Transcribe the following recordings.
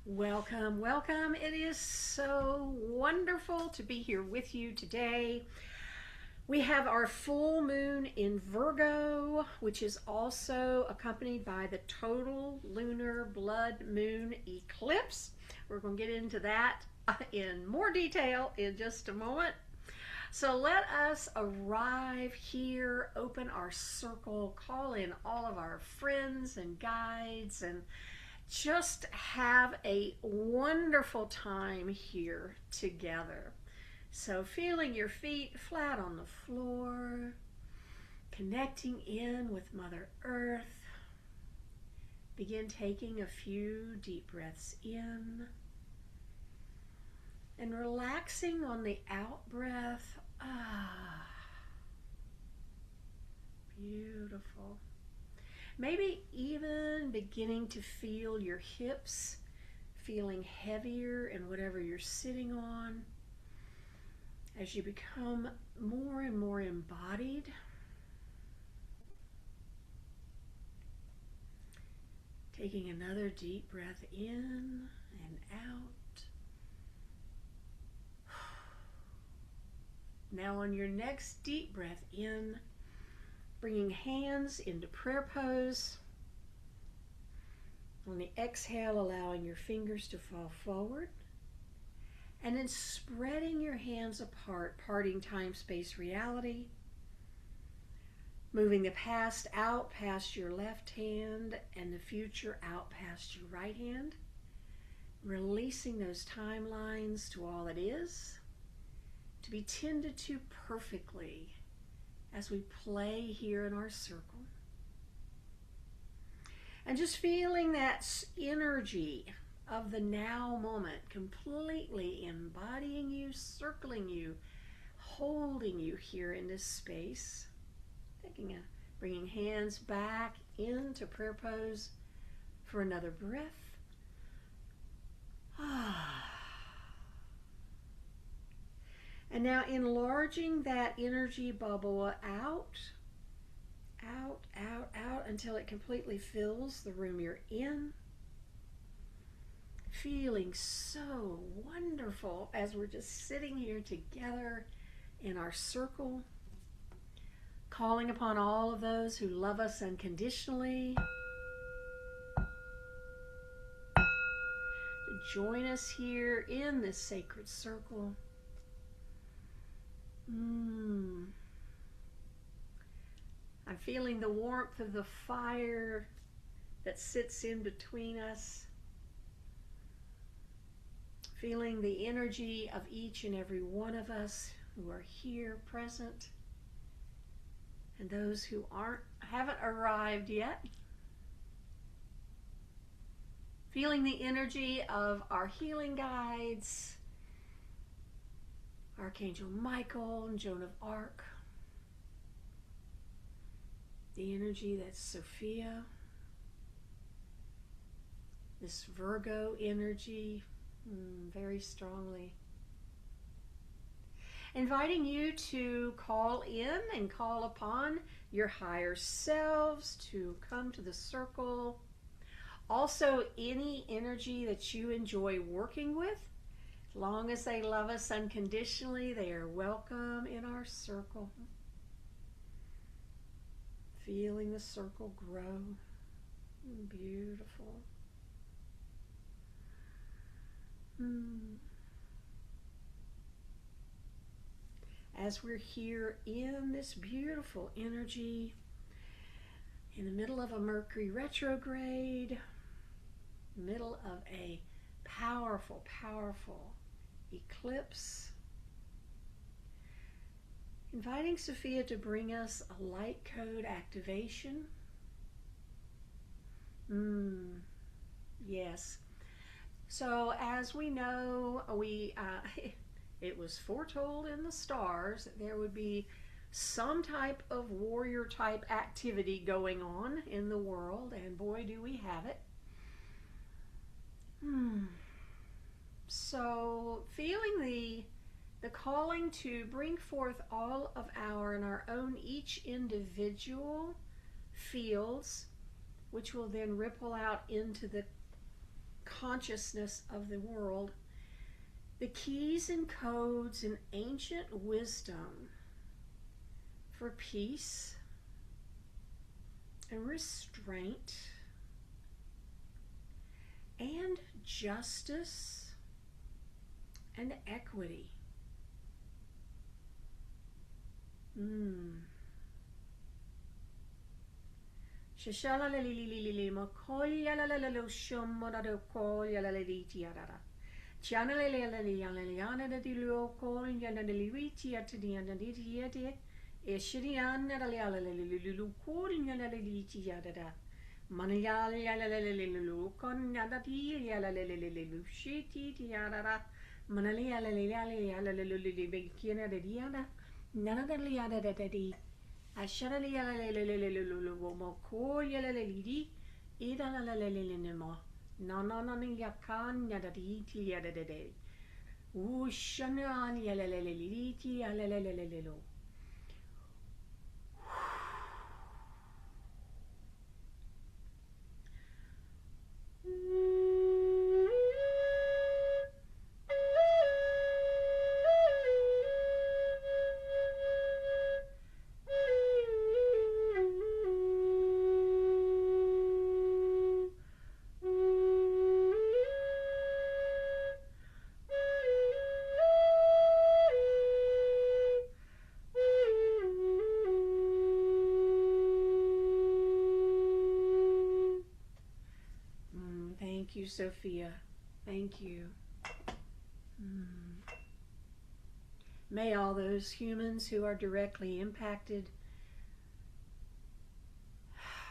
Welcome, welcome. It is so wonderful to be here with you today. We have our full moon in Virgo, which is also accompanied by the total lunar blood moon eclipse. We're going to get into that in more detail in just a moment. So let us arrive here, open our circle, call in all of our friends and guides, and just have a wonderful time here together. So, feeling your feet flat on the floor, connecting in with Mother Earth. Begin taking a few deep breaths in and relaxing on the out breath. Beautiful. Maybe even beginning to feel your hips feeling heavier in whatever you're sitting on as you become more and more embodied. Taking another deep breath in and out. Now on your next deep breath in, bringing hands into prayer pose. On the exhale, allowing your fingers to fall forward. And then spreading your hands apart, parting time, space, reality. Moving the past out past your left hand and the future out past your right hand. Releasing those timelines to all it is, to be tended to perfectly as we play here in our circle. And just feeling that energy of the now moment, completely embodying you, circling you, holding you here in this space. Bringing hands back into prayer pose for another breath. And now enlarging that energy bubble out until it completely fills the room you're in. Feeling so wonderful as we're just sitting here together in our circle, calling upon all of those who love us unconditionally to join us here in this sacred circle. I'm feeling the warmth of the fire that sits in between us. Feeling the energy of each and every one of us who are here present, and those who haven't arrived yet. Feeling the energy of our healing guides, Archangel Michael and Joan of Arc. The energy that's Sophia. This Virgo energy, very strongly. Inviting you to call in and call upon your higher selves to come to the circle. Also, any energy that you enjoy working with, as long as they love us unconditionally, they are welcome in our circle. Feeling the circle grow. Beautiful. As we're here in this beautiful energy, in the middle of a Mercury retrograde, middle of a powerful, powerful eclipse, inviting Sophia to bring us a light code activation. Yes. So as we know, it was foretold in the stars that there would be some type of warrior type activity going on in the world, and boy do we have it. So feeling the calling to bring forth all of our own each individual fields, which will then ripple out into the consciousness of the world, the keys and codes and ancient wisdom for peace and restraint and justice and equity. Shishala la li li li li li ma kolya la la la lo shumma da do kolya la la li ti ara. Chiana la la la li yana li yana da di lo kolya na li wi ti ata di yana di ti ati. E shiriana la la la li li li lo kolya la la li ti ara da. Manaya la la la li li lo konya da ti ya la la li li lo shi ti ti ara da. Manali la li la li la la li li be kiana da di ara. Nana da li ara da da di. Ashara li ala le le le le le le le mo ko ya le le li ida la le le le ne mo no no no ni ya kan ya da di ti ya da de u shana ya le le le li ti ya le le le le lo. Thank you, Sophia. Thank you. May all those humans who are directly impacted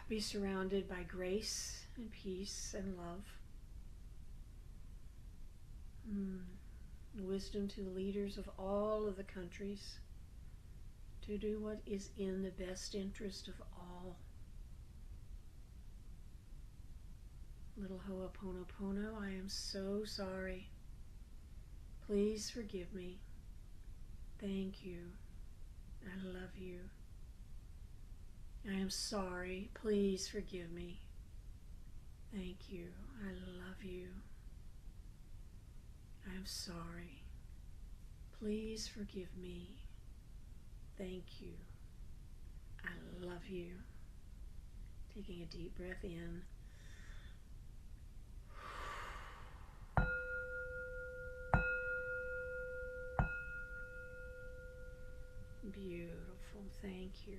be surrounded by grace and peace and love. Wisdom to the leaders of all of the countries to do what is in the best interest of all. Little Ho'oponopono, I am so sorry. Please forgive me. Thank you. I love you. I am sorry. Please forgive me. Thank you. I love you. I am sorry. Please forgive me. Thank you. I love you. Taking a deep breath in. Beautiful. Thank you.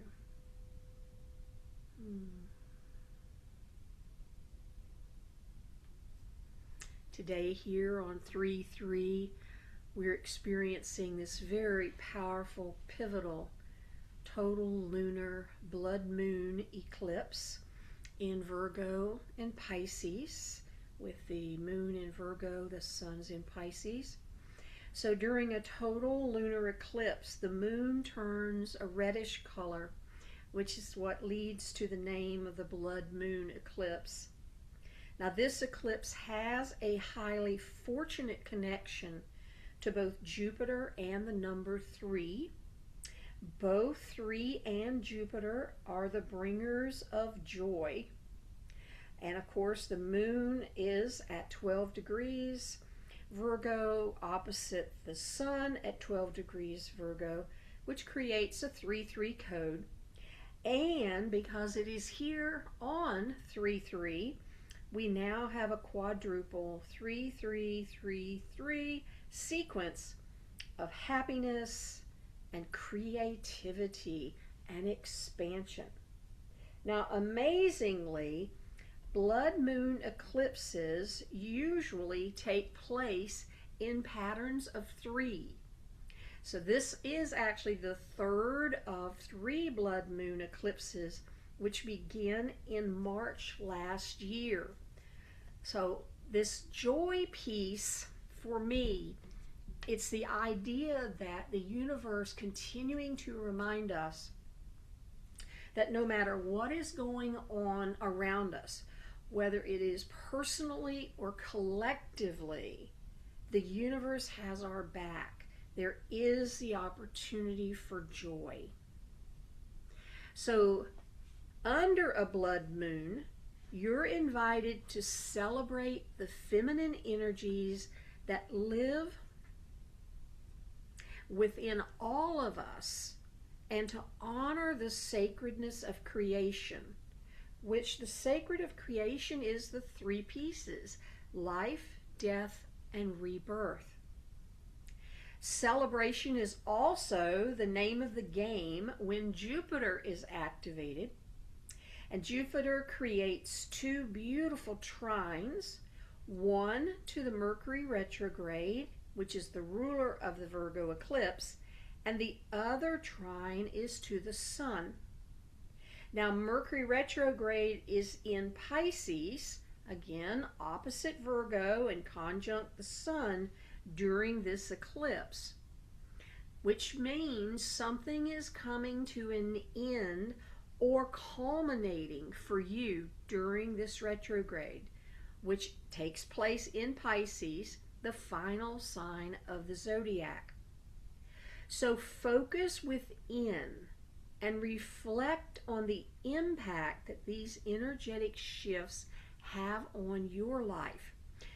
Today here on 3/3, we're experiencing this very powerful, pivotal, total lunar blood moon eclipse in Virgo and Pisces. With the moon in Virgo, the sun's in Pisces. So during a total lunar eclipse, the moon turns a reddish color, which is what leads to the name of the blood moon eclipse. Now this eclipse has a highly fortunate connection to both Jupiter and the number 3. Both 3 and Jupiter are the bringers of joy. And of course the moon is at 12 degrees Virgo opposite the sun at 12 degrees Virgo, which creates a 3/3 code. And because it is here on 3/3, we now have a quadruple 3/3/3/3 sequence of happiness and creativity and expansion. Now, amazingly, blood moon eclipses usually take place in patterns of 3. So this is actually the third of 3 blood moon eclipses, which began in March last year. So this joy piece, for me, it's the idea that the universe continuing to remind us that no matter what is going on around us, whether it is personally or collectively, the universe has our back. There is the opportunity for joy. So under a blood moon, you're invited to celebrate the feminine energies that live within all of us and to honor the sacredness of creation, which the sacred of creation is the three pieces: life, death, and rebirth. Celebration is also the name of the game when Jupiter is activated. And Jupiter creates two beautiful trines, one to the Mercury retrograde, which is the ruler of the Virgo eclipse, and the other trine is to the Sun. Now, Mercury retrograde is in Pisces, again, opposite Virgo and conjunct the Sun during this eclipse, which means something is coming to an end or culminating for you during this retrograde, which takes place in Pisces, the final sign of the zodiac. So focus within and reflect on the impact that these energetic shifts have on your life.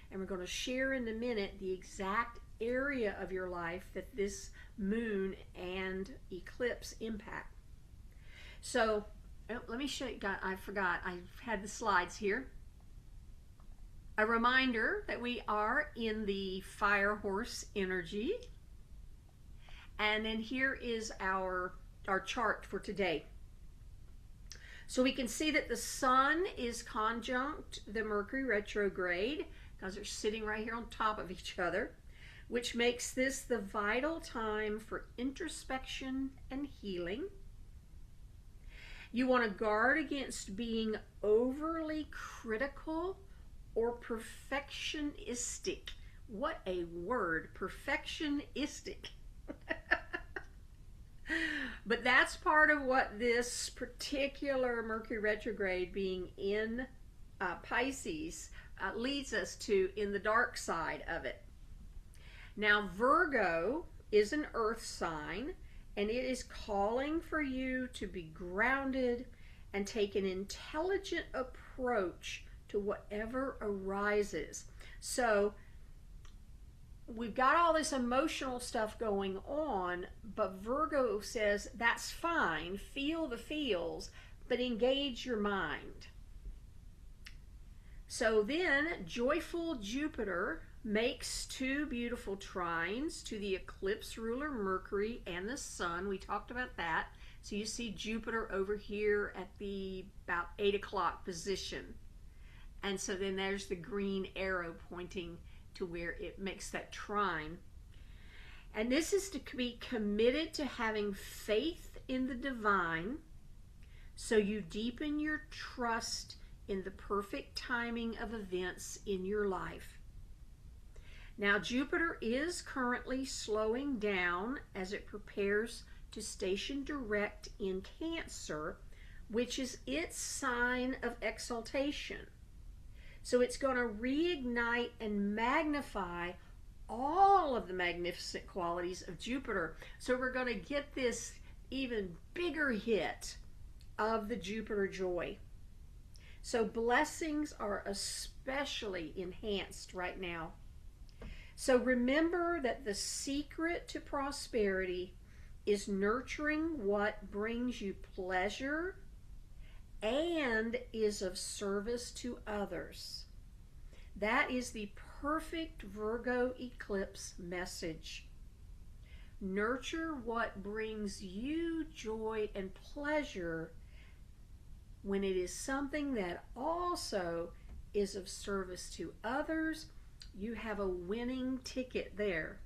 And we're going to share in a minute the exact area of your life that this moon and eclipse impact. So let me show you. I forgot. I had the slides here. A reminder that we are in the fire horse energy. And then here is our chart for today. So we can see that the Sun is conjunct the Mercury retrograde because they're sitting right here on top of each other, which makes this the vital time for introspection and healing. You want to guard against being overly critical or perfectionistic. What a word, perfectionistic. But that's part of what this particular Mercury retrograde being in Pisces leads us to in the dark side of it. Now, Virgo is an earth sign, and it is calling for you to be grounded and take an intelligent approach to whatever arises. So we've got all this emotional stuff going on, but Virgo says that's fine, feel the feels, but engage your mind. So then joyful Jupiter makes two beautiful trines to the eclipse ruler Mercury and the Sun. We talked about that. So you see Jupiter over here at the about 8 o'clock position. And so then there's the green arrow pointing to where it makes that trine. And this is to be committed to having faith in the divine, so you deepen your trust in the perfect timing of events in your life. Now, Jupiter is currently slowing down as it prepares to station direct in Cancer, which is its sign of exaltation. So it's going to reignite and magnify all of the magnificent qualities of Jupiter. So we're going to get this even bigger hit of the Jupiter joy. So blessings are especially enhanced right now. So remember that the secret to prosperity is nurturing what brings you pleasure and is of service to others. That is the perfect Virgo eclipse message. Nurture what brings you joy and pleasure when it is something that also is of service to others. You have a winning ticket there.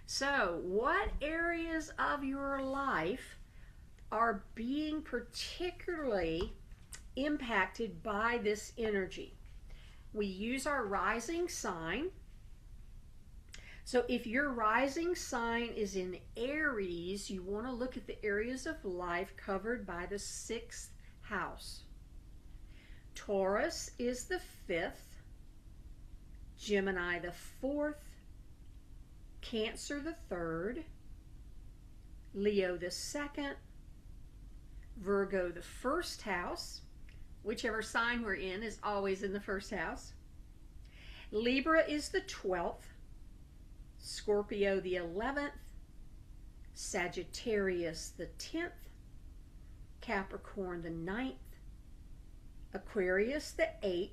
So, what areas of your life are being particularly impacted by this energy? We use our rising sign. So if your rising sign is in Aries, you want to look at the areas of life covered by the 6th house. Taurus is the 5th, Gemini the 4th, Cancer the 3rd, Leo the 2nd, Virgo the 1st house, whichever sign we're in, is always in the first house. Libra is the 12th, Scorpio the 11th, Sagittarius the 10th, Capricorn the 9th, Aquarius the 8th,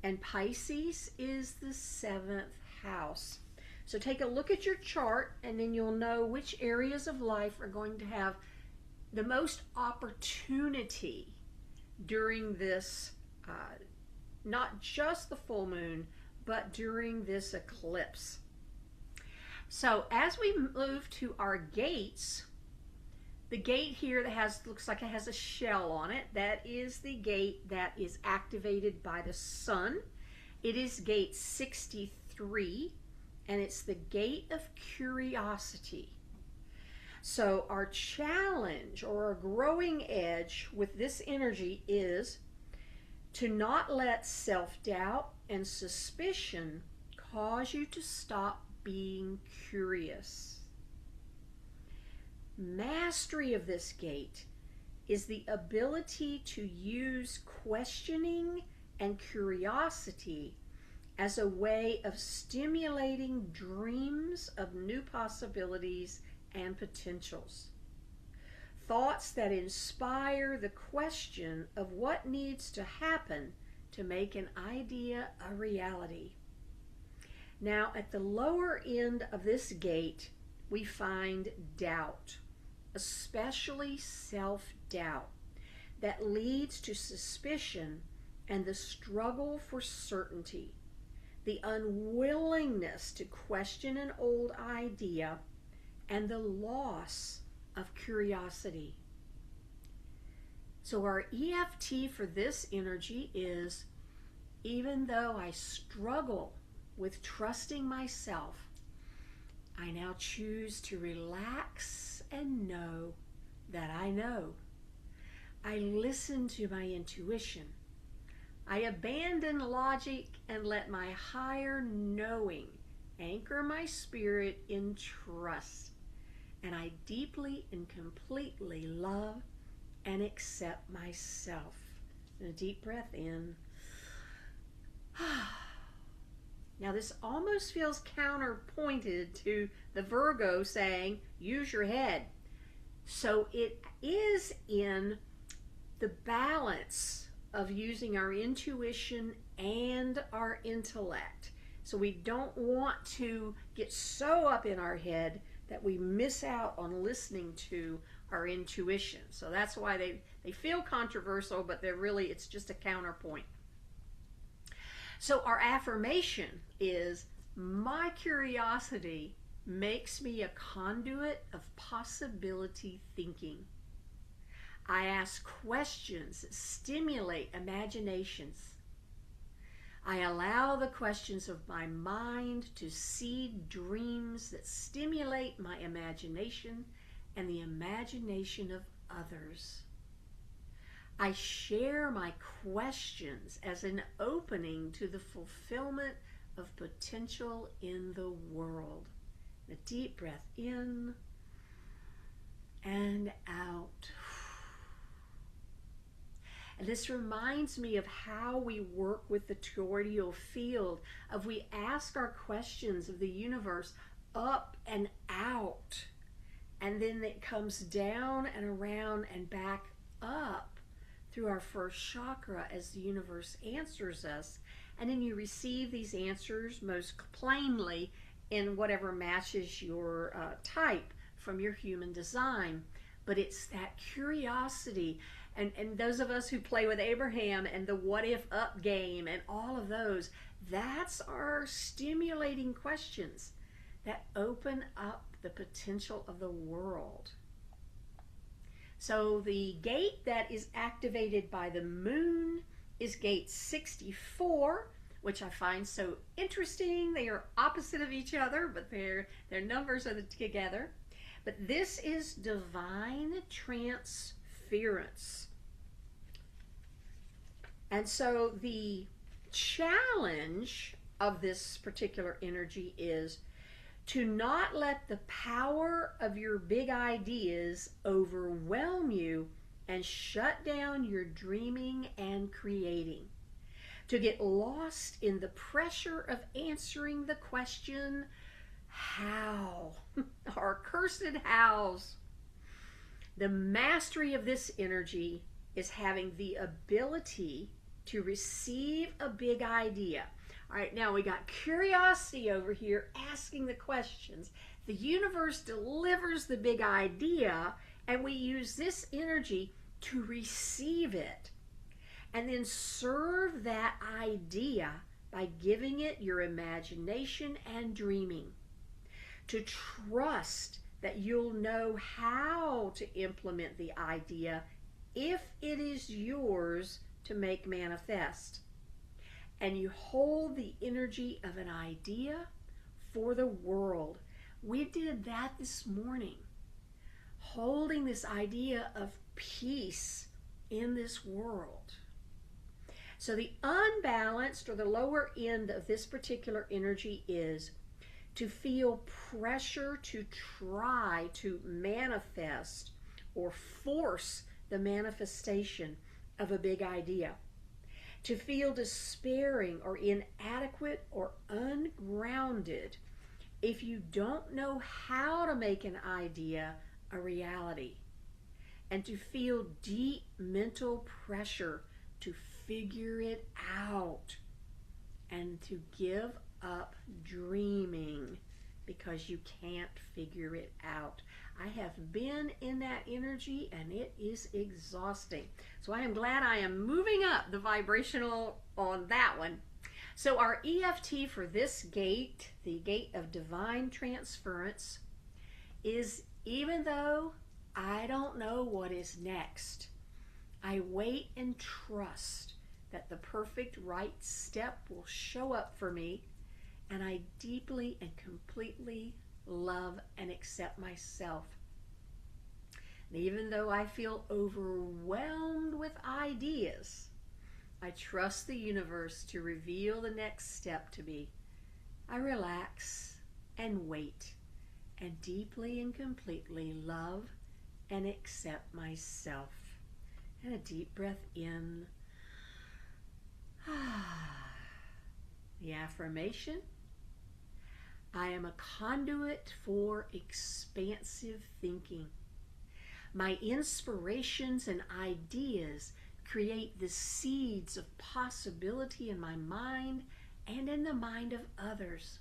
and Pisces is the 7th house. So take a look at your chart, and then you'll know which areas of life are going to have the most opportunity during this, not just the full moon, but during this eclipse. So as we move to our gates, the gate here that looks like it has a shell on it, that is the gate that is activated by the sun. It is gate 63, and it's the gate of curiosity. So our challenge or our growing edge with this energy is to not let self-doubt and suspicion cause you to stop being curious. Mastery of this gate is the ability to use questioning and curiosity as a way of stimulating dreams of new possibilities and potentials. Thoughts that inspire the question of what needs to happen to make an idea a reality. Now, at the lower end of this gate, we find doubt, especially self-doubt, that leads to suspicion and the struggle for certainty, the unwillingness to question an old idea, and the loss of curiosity. So our EFT for this energy is, even though I struggle with trusting myself, I now choose to relax and know that I know. I listen to my intuition. I abandon logic and let my higher knowing anchor my spirit in trust. And I deeply and completely love and accept myself. And a deep breath in. Now this almost feels counterpointed to the Virgo saying, use your head. So it is in the balance of using our intuition and our intellect. So we don't want to get so up in our head that we miss out on listening to our intuition. So that's why they feel controversial, but it's just a counterpoint. So our affirmation is, my curiosity makes me a conduit of possibility thinking. I ask questions that stimulate imaginations. I allow the questions of my mind to seed dreams that stimulate my imagination and the imagination of others. I share my questions as an opening to the fulfillment of potential in the world. A deep breath in and out. And this reminds me of how we work with the toroidal field, of we ask our questions of the universe up and out, and then it comes down and around and back up through our first chakra as the universe answers us. And then you receive these answers most plainly in whatever matches your type from your human design. But it's that curiosity. And those of us who play with Abraham and the what if up game and all of those, that's our stimulating questions that open up the potential of the world. So the gate that is activated by the moon is gate 64, which I find so interesting. They are opposite of each other, but their numbers are together. But this is divine transference. And so the challenge of this particular energy is to not let the power of your big ideas overwhelm you and shut down your dreaming and creating. To get lost in the pressure of answering the question, how? Our cursed hows. The mastery of this energy is having the ability to receive a big idea. All right, now we got curiosity over here asking the questions. The universe delivers the big idea, and we use this energy to receive it and then serve that idea by giving it your imagination and dreaming. To trust that you'll know how to implement the idea if it is yours to make manifest. And you hold the energy of an idea for the world. We did that this morning, holding this idea of peace in this world. So the unbalanced or the lower end of this particular energy is to feel pressure to try to manifest or force the manifestation of a big idea. To feel despairing or inadequate or ungrounded if you don't know how to make an idea a reality. And to feel deep mental pressure to figure it out and to give up dreaming because you can't figure it out. I have been in that energy and it is exhausting. So I am glad I am moving up the vibrational on that one. So our EFT for this gate, the gate of divine transference, is even though I don't know what is next, I wait and trust that the perfect right step will show up for me, and I deeply and completely love and accept myself. And even though I feel overwhelmed with ideas, I trust the universe to reveal the next step to me. I relax and wait and deeply and completely love and accept myself. And a deep breath in. The affirmation: I am a conduit for expansive thinking. My inspirations and ideas create the seeds of possibility in my mind and in the mind of others.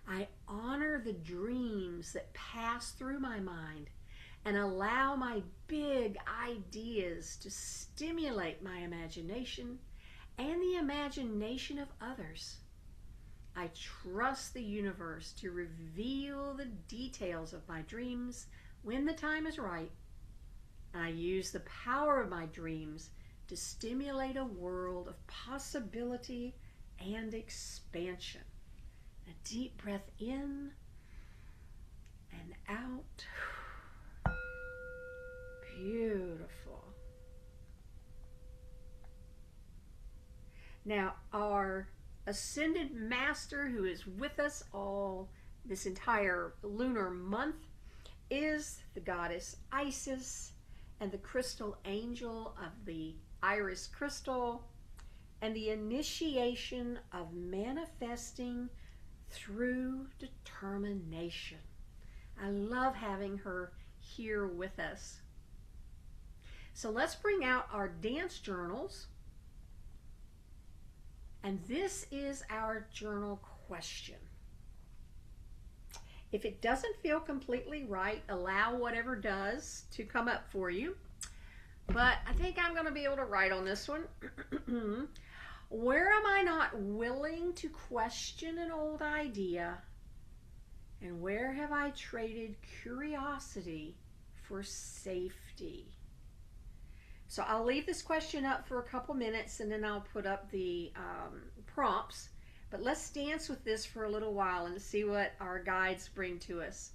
I honor the dreams that pass through my mind and allow my big ideas to stimulate my imagination and the imagination of others. I trust the universe to reveal the details of my dreams when the time is right. I use the power of my dreams to stimulate a world of possibility and expansion. A deep breath in and out. Beautiful. Now, our ascended master who is with us all this entire lunar month is the goddess Isis and the crystal angel of the iris crystal and the initiation of manifesting through determination. I love having her here with us. So let's bring out our dance journals. And this is our journal question. If it doesn't feel completely right, allow whatever does to come up for you. But I think I'm going to be able to write on this one. Where am I not willing to question an old idea? And where have I traded curiosity for safety? So I'll leave this question up for a couple minutes and then I'll put up the prompts. But let's dance with this for a little while and see what our guides bring to us.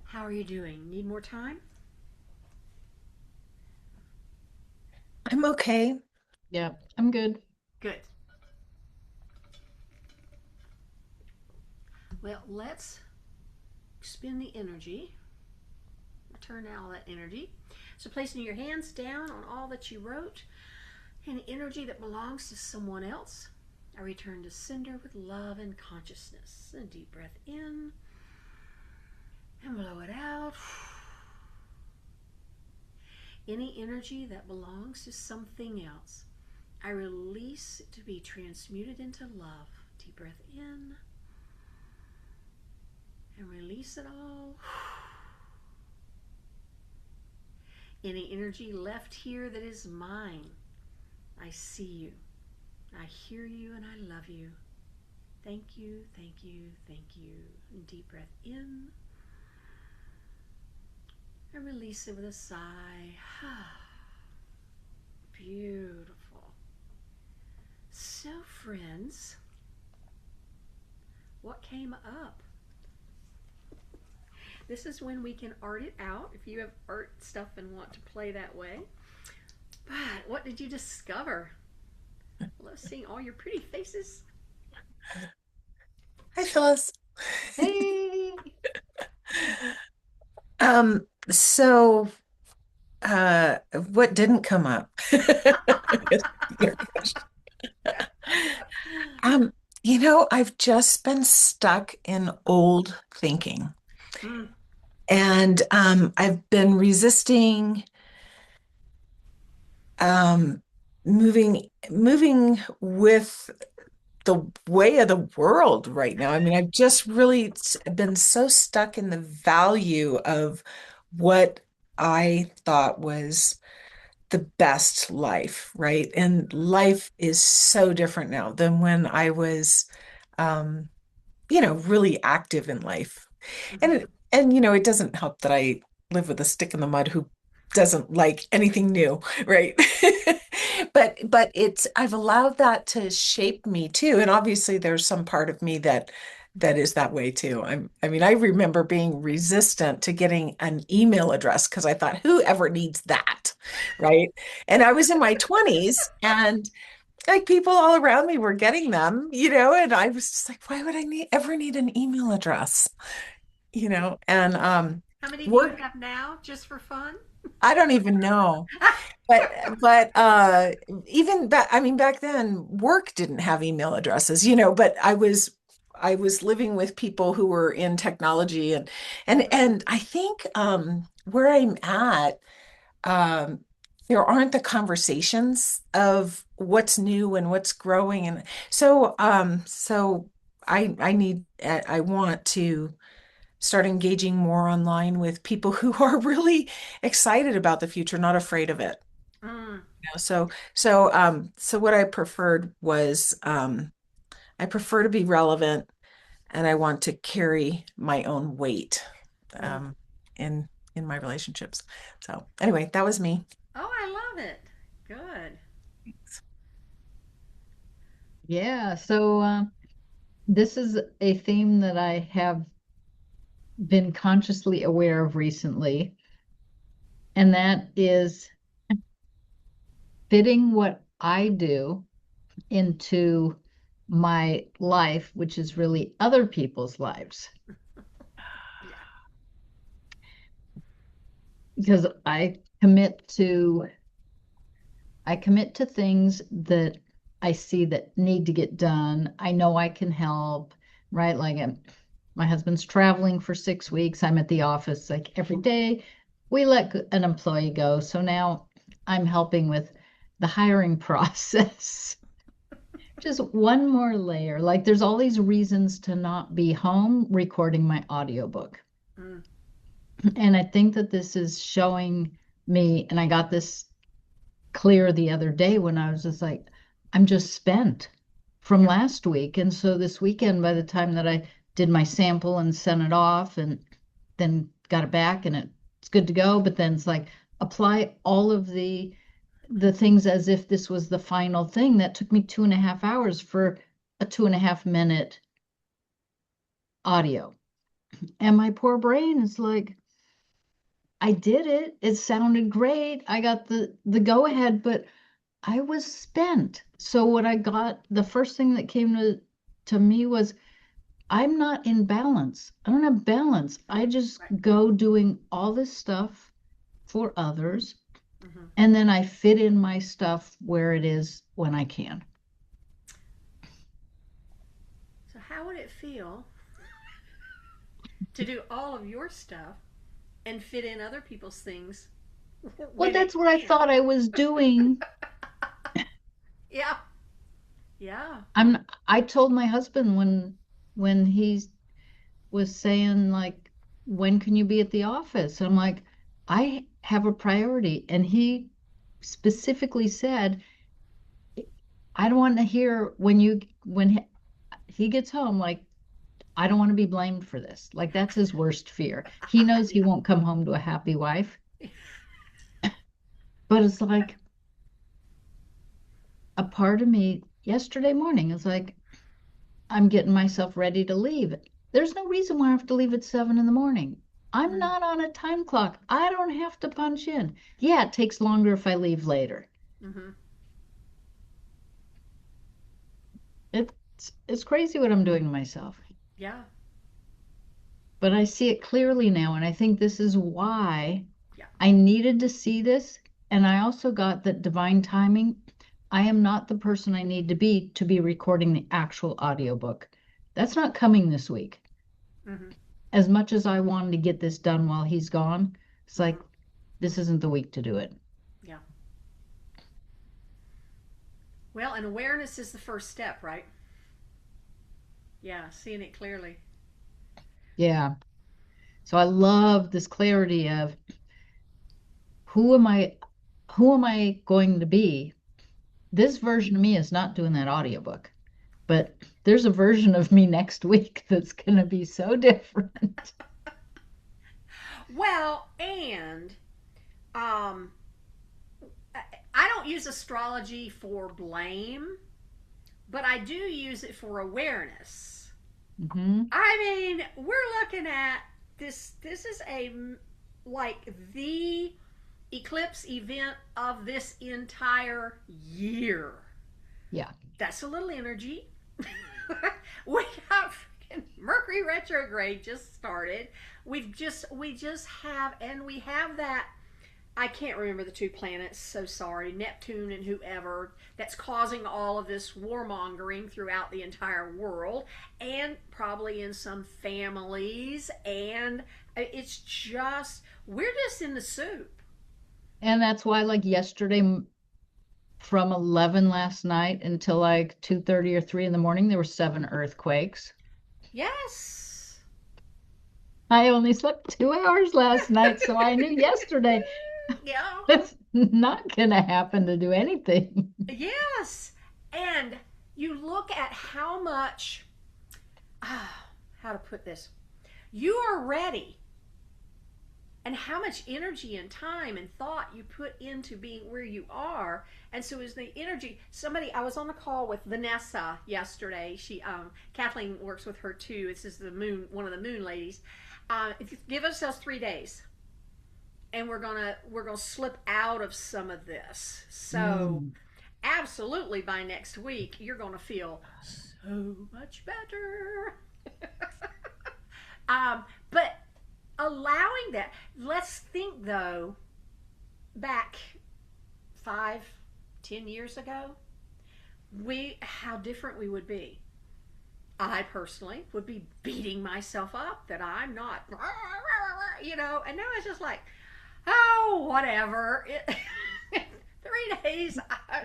How are you doing? Need more time? I'm okay. Yeah, I'm good. Good. Well, let's spin the energy. Return all that energy. So, placing your hands down on all that you wrote, any energy that belongs to someone else, I return to sender with love and consciousness. A deep breath in and blow it out. Any energy that belongs to something else, I release it to be transmuted into love. Deep breath in and release it all. Any energy left here that is mine, I see you, I hear you, and I love you. Thank you, thank you, thank you. And deep breath in and release it with a sigh. Beautiful. So, friends, what came up? This is when we can art it out if you have art stuff and want to play that way. But what did you discover? I love seeing all your pretty faces. Hi, Phyllis. Hey, So what didn't come up? Your question. Um, I've just been stuck in old thinking. Mm, And I've been resisting um moving with the way of the world right now. I mean, I've just really been so stuck in the value of what I thought was the best life, right? And life is so different now than when I was, um, really active in life. mhm, And it doesn't help that I live with a stick in the mud who doesn't like anything new, right? But I've allowed that to shape me too. And obviously there's some part of me that is that way too. I mean, I remember being resistant to getting an email address because I thought, who ever needs that? Right. And I was in my 20s and like people all around me were getting them, and I was just like, why would I ever need an email address? And How many do you work, have now, just for fun? I don't even know. But but even back, I mean, back then work didn't have email addresses, but I was living with people who were in technology and I think where I'm at, um, there aren't the conversations of what's new and what's growing. And so I want to start engaging more online with people who are really excited about the future, not afraid of it. Mm, So what I preferred was I prefer to be relevant and I want to carry my own weight mm. um, in in my relationships. So anyway, that was me. Oh, I love it. Good. yeah. So this is a theme that I have been consciously aware of recently, and that is fitting what I do into my life, which is really other people's lives. Yeah. Because I commit to things that I see that need to get done. I know I can help, right? Like my husband's traveling for 6 weeks. I'm at the office like every day. We let an employee go. So now I'm helping with the hiring process. Just one more layer. Like there's all these reasons to not be home recording my audiobook. Mm, And I think that this is showing me, and I got this clear the other day when I was just like, I'm just spent from yeah. last week. And so this weekend, by the time that I did my sample and sent it off and then got it back and it's good to go, but then it's like apply all of the things as if this was the final thing. That took me 2.5 hours for a 2.5 minute audio. And my poor brain is like, I did it. It sounded great. I got the go ahead, but I was spent. So what I got, the first thing that came to me was I'm not in balance. I don't have balance. I just Right. go doing all this stuff for others, Mm-hmm. and then I fit in my stuff where it is when I can. So how would it feel to do all of your stuff and fit in other people's things Well, when it that's what I can? thought I was doing. Yeah. Yeah. I told my husband when he was saying like, when can you be at the office? I'm like, I have a priority. And he specifically said, I don't want to hear when he gets home, like, I don't want to be blamed for this. Like, that's his worst fear. He knows he Yeah. won't come home to a happy wife, but it's like a part of me yesterday morning is like, I'm getting myself ready to leave. There's no reason why I have to leave at 7 in the morning. I'm Mm-hmm. not on a time clock. I don't have to punch in. Yeah, it takes longer if I leave later. Mm-hmm. It's crazy what I'm doing to myself. Yeah. But I see it clearly now, and I think this is why Yeah. I needed to see this. And I also got that divine timing. I am not the person I need to be recording the actual audiobook. That's not coming this week. Mm-hmm. As much as I wanted to get this done while he's gone, it's Mm-hmm. like, this isn't the week to do it. Yeah. Well, and awareness is the first step, right? Yeah, seeing it clearly. Yeah. So I love this clarity of who am I, who am I going to be? This version of me is not doing that audiobook, but there's a version of me next week that's going to be so different. Well, and um, I don't use astrology for blame, but I do use it for awareness. Hmm. I mean, we're looking at this. This is a like the eclipse event of this entire year. Yeah. That's a little energy. We got freaking Mercury retrograde just started. We just have, and we have that. I can't remember the two planets, so sorry, Neptune and whoever, that's causing all of this warmongering throughout the entire world and probably in some families. And it's just, we're just in the soup. And that's why, like yesterday, from 11 last night until like 2:30 or 3 in the morning, there were 7 earthquakes. Yes. I only slept 2 hours last night, so I knew yesterday Yeah. it's not going to happen to do anything. Yes. And you look at how much, how to put this, you are ready and how much energy and time and thought you put into being where you are. And so is the energy. Somebody, I was on a call with Vanessa yesterday. She Kathleen works with her too. This is the moon, one of the moon ladies. If you give ourselves 3 days, and we're gonna slip out of some of this. So Mm. absolutely by next week you're gonna feel so much better. But allowing that, let's think though, back 5, 10 years ago, we how different we would be. I personally would be beating myself up that I'm not, and now it's just like, oh, whatever. 3 days,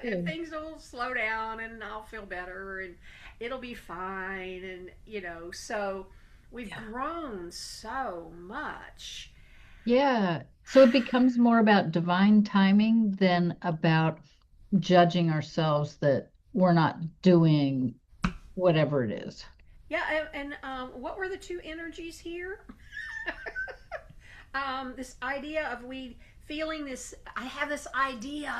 Yeah. things will slow down and I'll feel better and it'll be fine. And, so we've Yeah. grown so much. Yeah. So it becomes more about divine timing than about judging ourselves that we're not doing whatever it is. Yeah. And what were the two energies here? This idea of we feeling this, I have this idea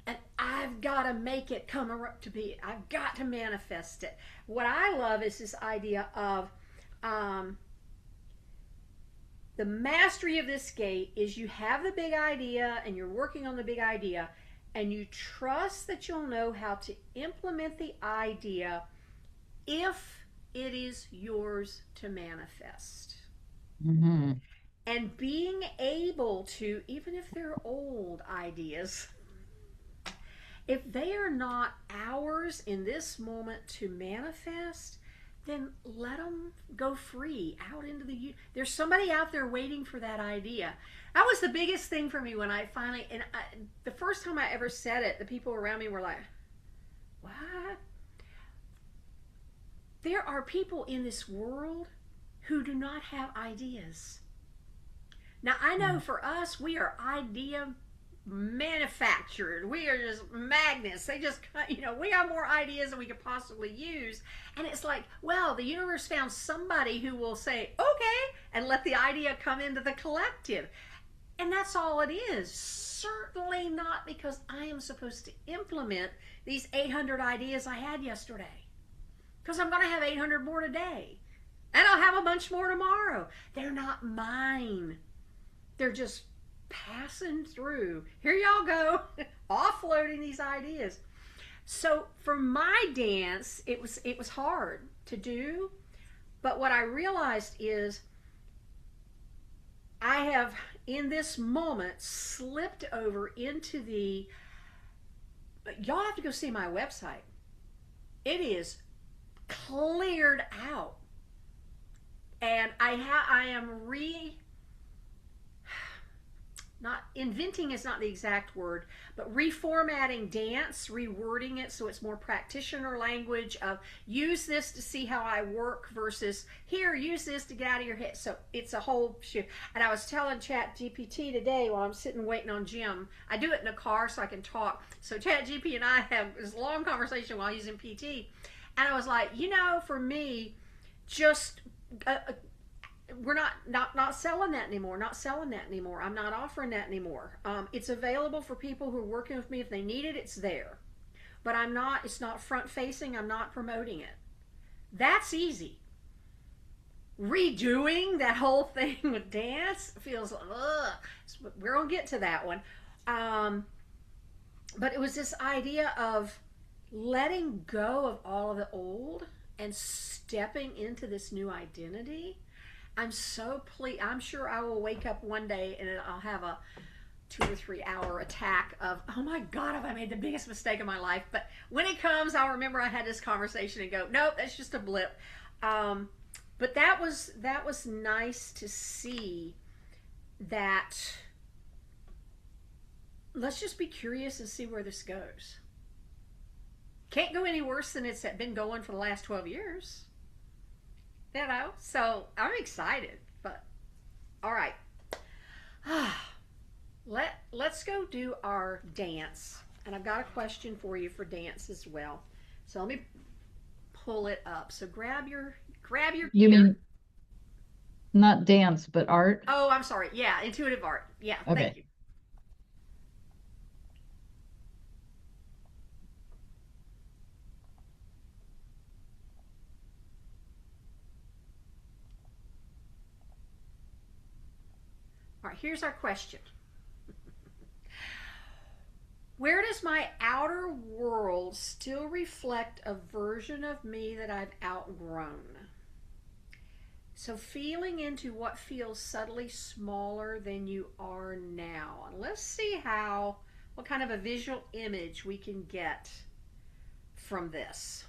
and I've got to make it come up to be. I've got to manifest it. What I love is this idea of um, The mastery of this gate is you have the big idea and you're working on the big idea, and you trust that you'll know how to implement the idea if it is yours to manifest. Hmm. And being able to, even if they're old ideas, if they are not ours in this moment to manifest, then let them go free out into there's somebody out there waiting for that idea. That was the biggest thing for me when I finally, the first time I ever said it, the people around me were like, what? There are people in this world who do not have ideas. Now, I know for us, we are idea manufactured. We are just magnets. They just, we have more ideas than we could possibly use. And it's like, well, the universe found somebody who will say, okay, and let the idea come into the collective. And that's all it is. Certainly not because I am supposed to implement these 800 ideas I had yesterday. Because I'm going to have 800 more today. And I'll have a bunch more tomorrow. They're not mine. They're just passing through. Here y'all go, offloading these ideas. So for my dance, it was hard to do, but what I realized is I have in this moment slipped over into the. Y'all have to go see my website. It is cleared out, and I am not inventing is not the exact word, but reformatting dance, rewording it so it's more practitioner language of use this to see how I work versus here, use this to get out of your head. So it's a whole shift. And I was telling Chat GPT today while I'm sitting waiting on Jim, I do it in a car so I can talk. So Chat GPT and I have this long conversation while he's in PT. And I was like, for me, just we're not selling that anymore. Not selling that anymore. I'm not offering that anymore. It's available for people who are working with me. If they need it, it's there. But I'm not. It's not front facing. I'm not promoting it. That's easy. Redoing that whole thing with dance feels ugh. We're gonna get to that one. But it was this idea of letting go of all of the old and stepping into this new identity. I'm so pleased. I'm sure I will wake up one day and I'll have a 2 or 3 hour attack of, oh my God, have I made the biggest mistake of my life? But when it comes, I'll remember I had this conversation and go, nope, that's just a blip. But that was nice to see that. Let's just be curious and see where this goes. Can't go any worse than it's been going for the last 12 years. So I'm excited, but all right. Let's go do our dance. And I've got a question for you for dance as well. So let me pull it up. So grab your You gear. mean not dance, but art? Oh, I'm sorry. Yeah, intuitive art. Yeah, thank Okay. you. All right, here's our question. Where does my outer world still reflect a version of me that I've outgrown? So, feeling into what feels subtly smaller than you are now. And let's see what kind of a visual image we can get from this.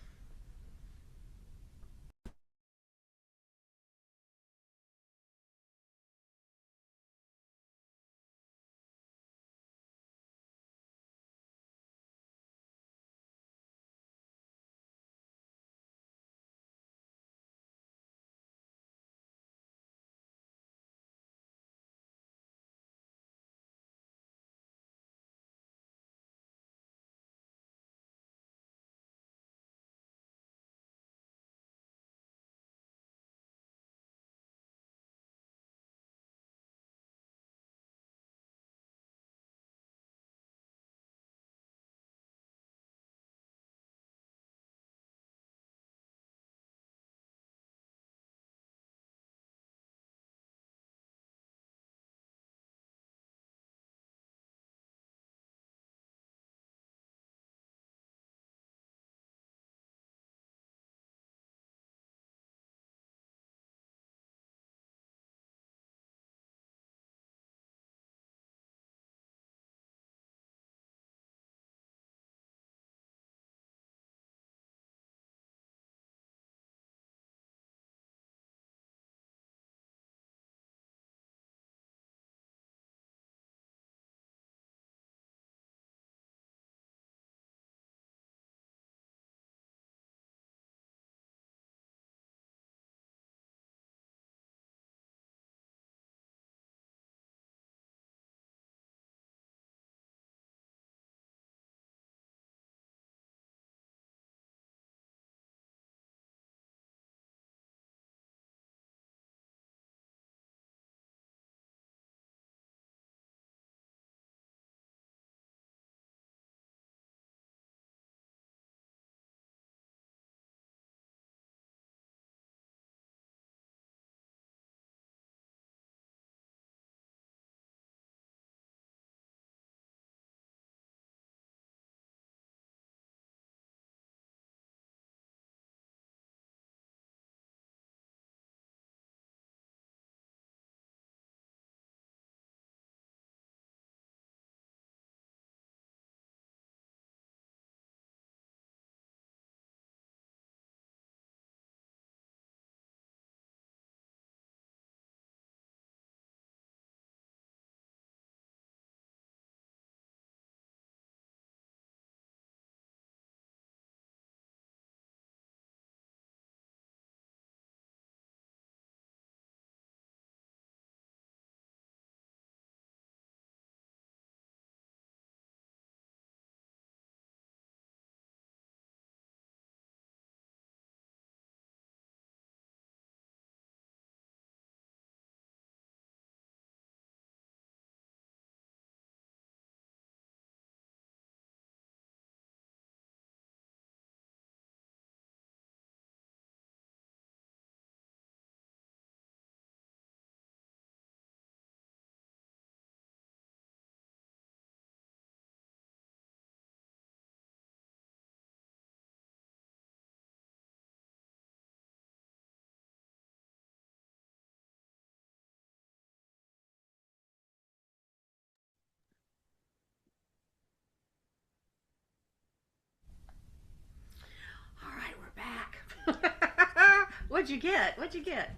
What'd you get? What'd you get?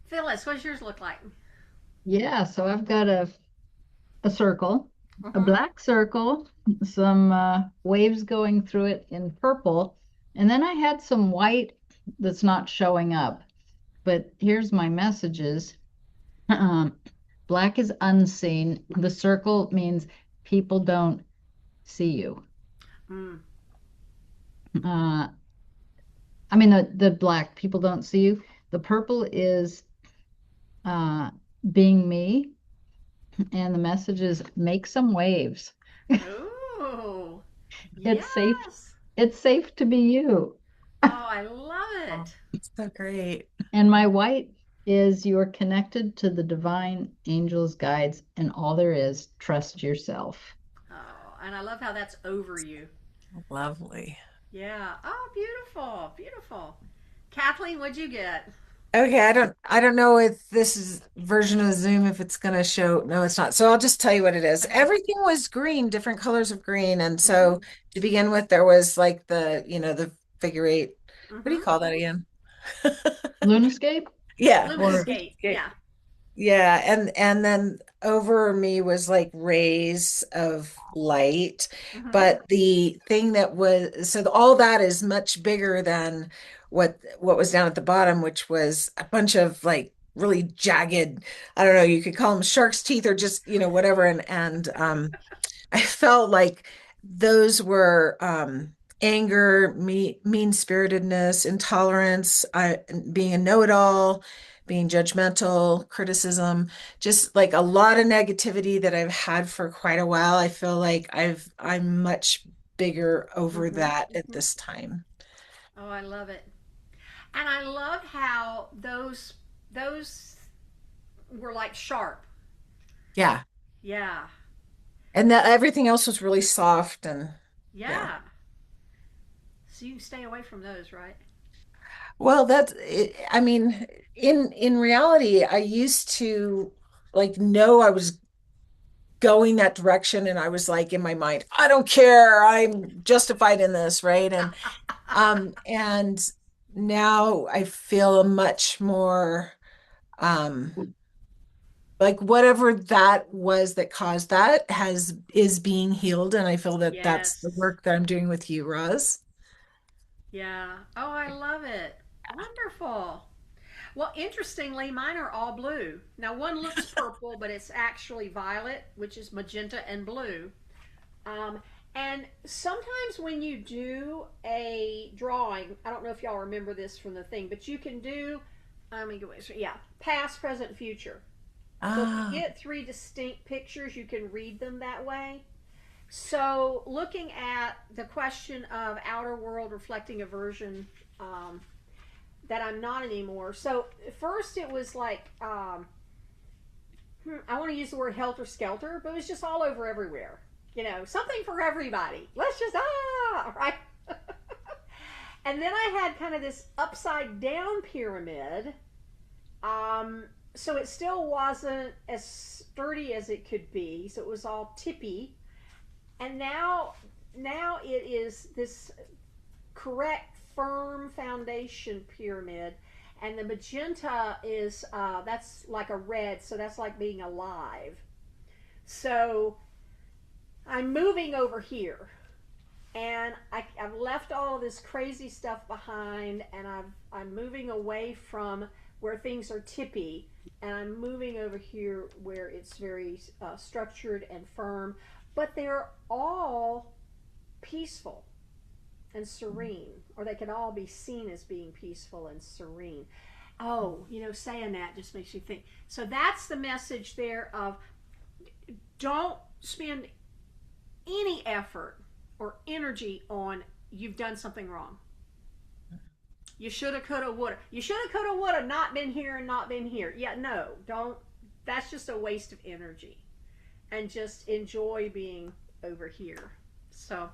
Phyllis, what's yours look like? Yeah, so I've got a circle, a Mm-hmm. black circle, some waves going through it in purple, and then I had some white that's not showing up. But here's my messages. Um, Black is unseen. The circle means people don't see you. Mm. Uh, I mean, the black people don't see you. The purple is uh, being me, and the message is make some waves. Ooh. It's safe. Yes. It's safe to be you. Oh, I love Oh, it. so great. And my white is you're connected to the divine angels, guides, and all there is. Trust yourself. Oh, and I love how that's over you. Lovely. Yeah. Oh, beautiful. Beautiful. Kathleen, what'd you get? Okay, I don't know if this is version of Zoom if it's gonna show. No, it's not. So I'll just tell you what it is. Okay. Everything was green, different colors of green. And Mm-hmm. so to begin with, there was like the figure eight. What do you Mm-hmm. call that again? Lunascape Yeah. or Luminoscape. Yeah. Yeah, and then over me was like rays of light, Mm-hmm. but the thing that was so all that is much bigger than what was down at the bottom, which was a bunch of like really jagged, I don't know, you could call them shark's teeth or just, whatever and I felt like those were anger, mean-spiritedness, intolerance, being a know-it-all, being judgmental, criticism, just like a lot of negativity that I've had for quite a while. I feel like I'm much bigger over Mm-hmm. that at Mm-hmm. this time. Oh, I love it. And I love how those were like sharp. Yeah. Yeah. And that everything else was really soft and yeah. Yeah. So you can stay away from those, right? Well, that's it. I mean, in reality, I used to like know I was going that direction and I was like in my mind, I don't care. I'm justified in this, right? And now I feel a much more um like whatever that was that caused that has is being healed and I feel that that's the Yes. work that I'm doing with you, Roz. Yeah. Oh, I love it. Wonderful. Well, interestingly, mine are all blue. Now, one looks purple, but it's actually violet, which is magenta and blue. Um, and sometimes when you do a drawing, I don't know if y'all remember this from the thing, but you can do, I mean, yeah, past, present, future. So if you Ah, get three distinct pictures, you can read them that way. So looking at the question of outer world reflecting a version that I'm not anymore. So first it was like I want to use the word helter skelter, but it was just all over everywhere. You know, something for everybody. Let's just right. And then I had kind of this upside down pyramid. Um, so it still wasn't as sturdy as it could be. So it was all tippy. And now it is this correct firm foundation pyramid, and the magenta is that's like a red, so that's like being alive. So I'm moving over here, and I've left all of this crazy stuff behind, and I'm moving away from where things are tippy, and I'm moving over here where it's very structured and firm, but they're all peaceful and serene, or they can all be seen as being peaceful and serene. Oh, saying that just makes you think. So that's the message there of don't spend any effort or energy on you've done something wrong. You shoulda, coulda, woulda. You shoulda, coulda, woulda not been here and not been here. Yeah, no, don't. That's just a waste of energy. And just enjoy being over here. So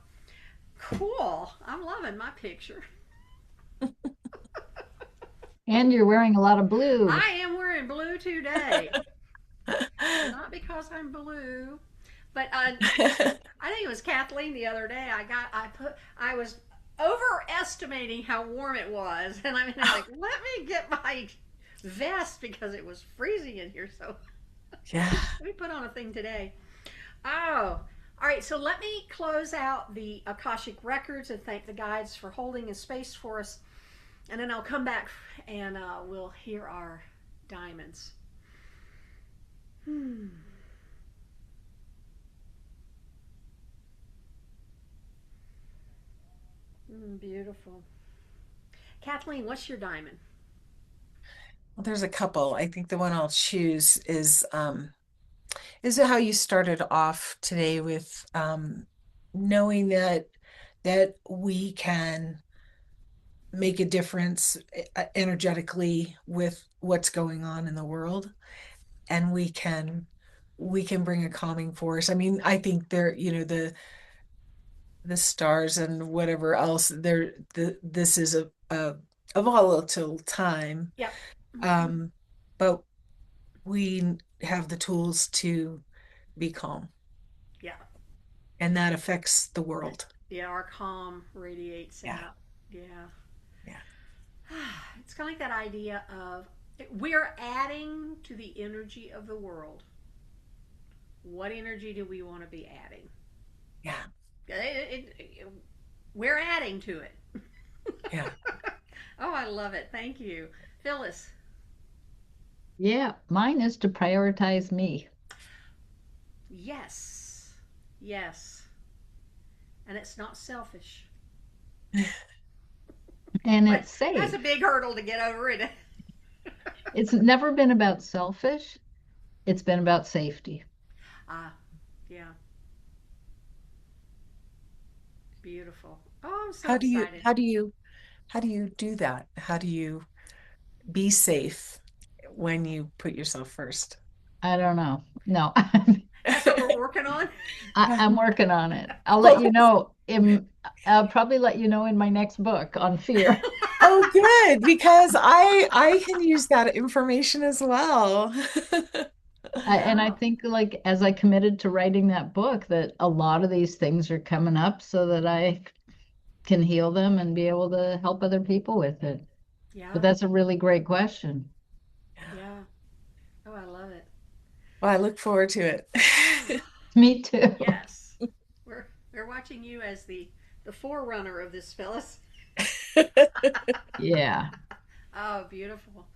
cool. I'm loving my picture. and you're wearing a lot of blue. I am wearing blue today. Not because I'm blue, but I think it was Kathleen the other day. I was overestimating how warm it was, and I'm like, let me get my vest because it was freezing in here. So Yeah. we put on a thing today. Oh, all right. So let me close out the Akashic records and thank the guides for holding a space for us, and then I'll come back and we'll hear our diamonds. Hmm. Beautiful. Kathleen, what's your diamond? Well, there's a couple. I think the one I'll choose is how you started off today with knowing that we can make a difference energetically with what's going on in the world, and we can bring a calming force. I mean, I think there, the stars and whatever else there, this is a volatile time. Yep. Mm-hmm. um but we have the tools to be calm, Yeah. and that affects the world. Yeah. Our calm radiates Yeah, out. Yeah. yeah, It's kind of like that idea of we're adding to the energy of the world. What energy do we want to be adding? yeah, We're adding to it. yeah. Oh, I love it. Thank you. Phyllis. Yeah, mine is to prioritize me. Yes. Yes. And it's not selfish. And But it's that's a safe. big hurdle to get over, isn't it? It's never been about selfish, it's been about safety. Ah, yeah. Beautiful. Oh, I'm so how do you excited. how do you how do you do that? How do you be safe when you put yourself first? I don't know. No, That's what we're working on. I'm working on it. I'll let Oh, you know I'll probably let you know in my next book on fear. oh, good, because I can use that information as well. And I Oh, think like as I committed to writing that book, that a lot of these things are coming up so that I can heal them and be able to help other people with it. But yeah. that's a really great question. Yeah. Oh, I love it. Well, I look forward to Oh, it. Me too. yes. We're watching you as the forerunner of this, Phyllis. Yeah. Oh, beautiful.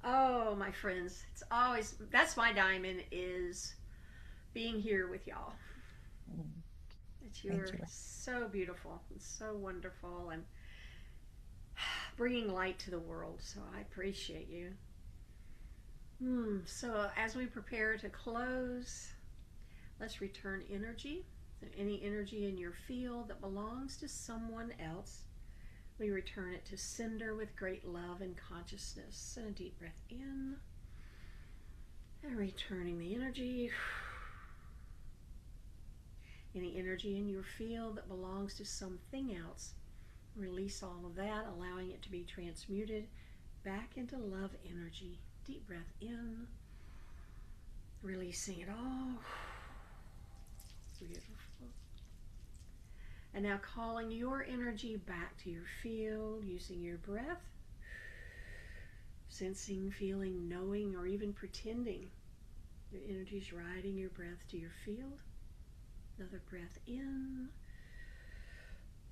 Oh, my friends, it's always that's my diamond is being here with y'all. That Thank you're you. so beautiful and so wonderful and bringing light to the world. So I appreciate you. So as we prepare to close, let's return energy. So any energy in your field that belongs to someone else, we return it to sender with great love and consciousness. And a deep breath in, and returning the energy. Any energy in your field that belongs to something else, release all of that, allowing it to be transmuted back into love energy. Deep breath in, releasing it all. Beautiful. And now calling your energy back to your field using your breath, sensing, feeling, knowing, or even pretending your energy is riding your breath to your field. Another breath in,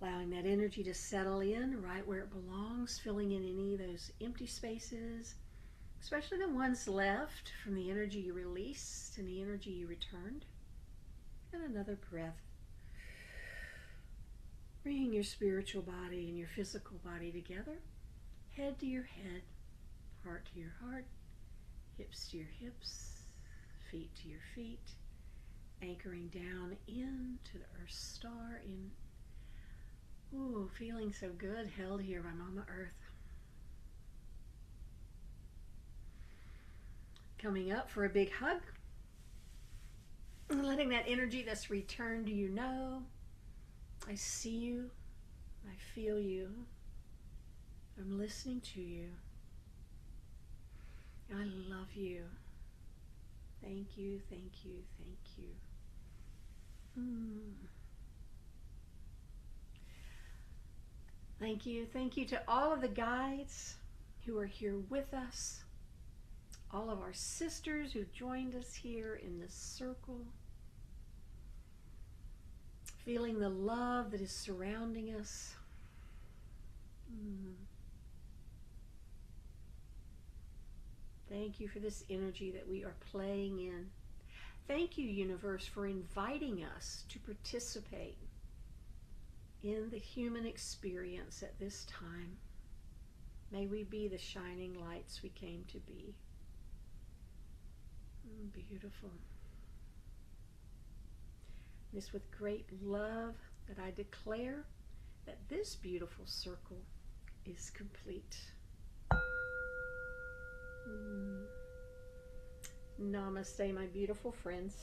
allowing that energy to settle in right where it belongs, filling in any of those empty spaces, especially the ones left from the energy you released and the energy you returned. And another breath, bringing your spiritual body and your physical body together, head to your head, heart to your heart, hips to your hips, feet to your feet, anchoring down into the Earth Star in, ooh, feeling so good, held here by Mama Earth. Coming up for a big hug, and letting that energy that's returned to you know, I see you, I feel you, I'm listening to you, I love you. Thank you, thank you, thank you. Mm. Thank you. Thank you to all of the guides who are here with us, all of our sisters who joined us here in this circle, feeling the love that is surrounding us. Thank you for this energy that we are playing in. Thank you, universe, for inviting us to participate in the human experience at this time. May we be the shining lights we came to be. Beautiful. It is with great love that I declare that this beautiful circle is complete. Namaste, my beautiful friends.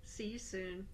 See you soon.